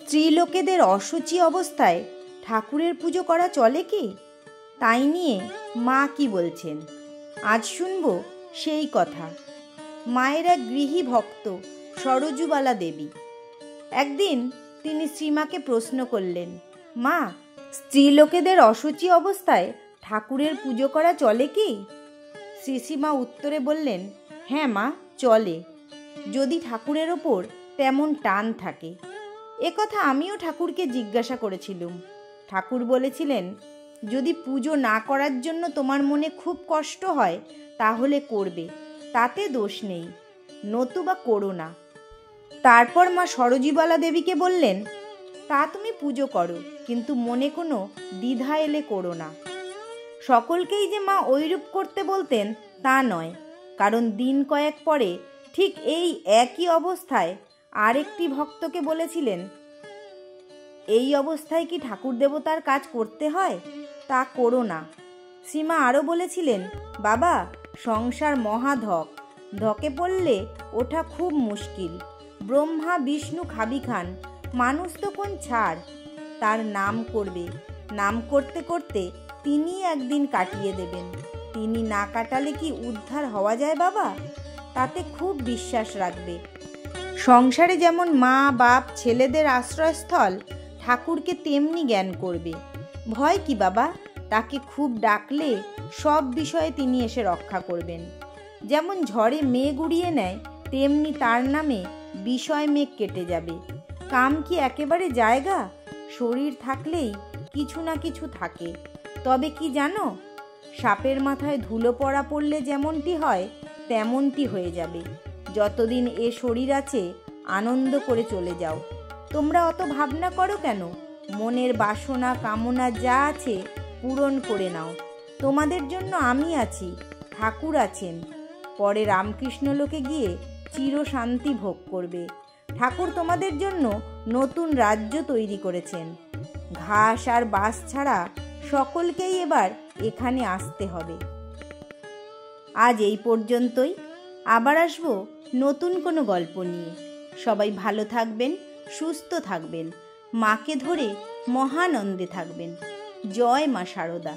স্ত্রীলোকেদের অশুচি অবস্থায় ঠাকুরের পুজো করা চলে কি? তাই নিয়ে মা কি বলছেন আজ শুনব সেই কথা। মায়ের এক গৃহী ভক্ত সরজুবালা দেবী। একদিন তিনি শ্রীমাকে প্রশ্ন করলেন, মা, স্ত্রীলোকেদের অশুচি অবস্থায় ঠাকুরের পুজো করা চলে কি? শ্রীমা উত্তরে বললেন, হ্যাঁ মা, চলে, যদি ঠাকুরের ওপর তেমন টান থাকে। একথা আমিও ঠাকুরকে জিজ্ঞাসা করেছিলুম। ঠাকুর বলেছিলেন, যদি পুজো না করার জন্য তোমার মনে খুব কষ্ট হয় তাহলে করবে, তাতে দোষ নেই, নতুবা করো না। তারপর মা সরজুবালা দেবীকে বললেন, তা তুমি পুজো করো, কিন্তু মনে কোনো দ্বিধা এলে করো না। সকলকেই যে মা ঐরূপ করতে বলতেন তা নয়, কারণ দিন কয়েক পরে ঠিক এই একই অবস্থায় আরেকটি ভক্তকে বলেছিলেন, এই অবস্থায় কি ঠাকুর দেবতার কাজ করতে হয়? তা করো না। শ্রীমা আরও বলেছিলেন, বাবা, সংসার মহাধক, ধকে পড়লে ওঠা খুব মুশকিল। ব্রহ্মা বিষ্ণু খাবি খান, মানুষ তো কোন ছাড়, তার নাম করবে, নাম করতে করতে তিনি একদিন কাটিয়ে দেবেন। তিনি না কাটালে কি উদ্ধার হওয়া যায় বাবা? তাতে খুব বিশ্বাস রাখবে। সংসারে যেমন মা বাপ ছেলেদের আশ্রয়স্থল, ঠাকুরকে তেমনি জ্ঞান করবে। ভয় কি বাবা? তাকে খুব ডাকলে সব বিষয়ে তিনি এসে রক্ষা করবেন। যেমন ঝড়ে মেঘ উড়িয়ে নেয়, তেমনি তার নামে বিষয় মেঘ কেটে যাবে। কাম কি একেবারে জায়গা? শরীর থাকলেই কিছু না কিছু থাকে। তবে কি জানো, সাপের মাথায় ধুলো পড়া পড়লে যেমনটি হয় তেমনটি হয়ে যাবে। যতদিন এ শরীর আছে আনন্দ করে চলে যাও। তোমরা অত ভাবনা করো কেন? মনের বাসনা কামনা যা আছে পূরণ করে নাও। তোমাদের জন্য আমি আছি, ঠাকুর আছেন। পরে রামকৃষ্ণ লোকে গিয়ে চির শান্তি ভোগ করবে। ঠাকুর তোমাদের জন্য নতুন রাজ্য তৈরি করেছেন। ঘাস আর বাস ছাড়া সকলকেই এবার এখানে আসতে হবে। আজ এই পর্যন্তই। আবার আসবো নতুন কোনো গল্প নিয়ে। সবাই ভালো থাকবেন, সুস্থ থাকবেন, মাকে ধরে মহানন্দে থাকবেন। জয় মা শারদা।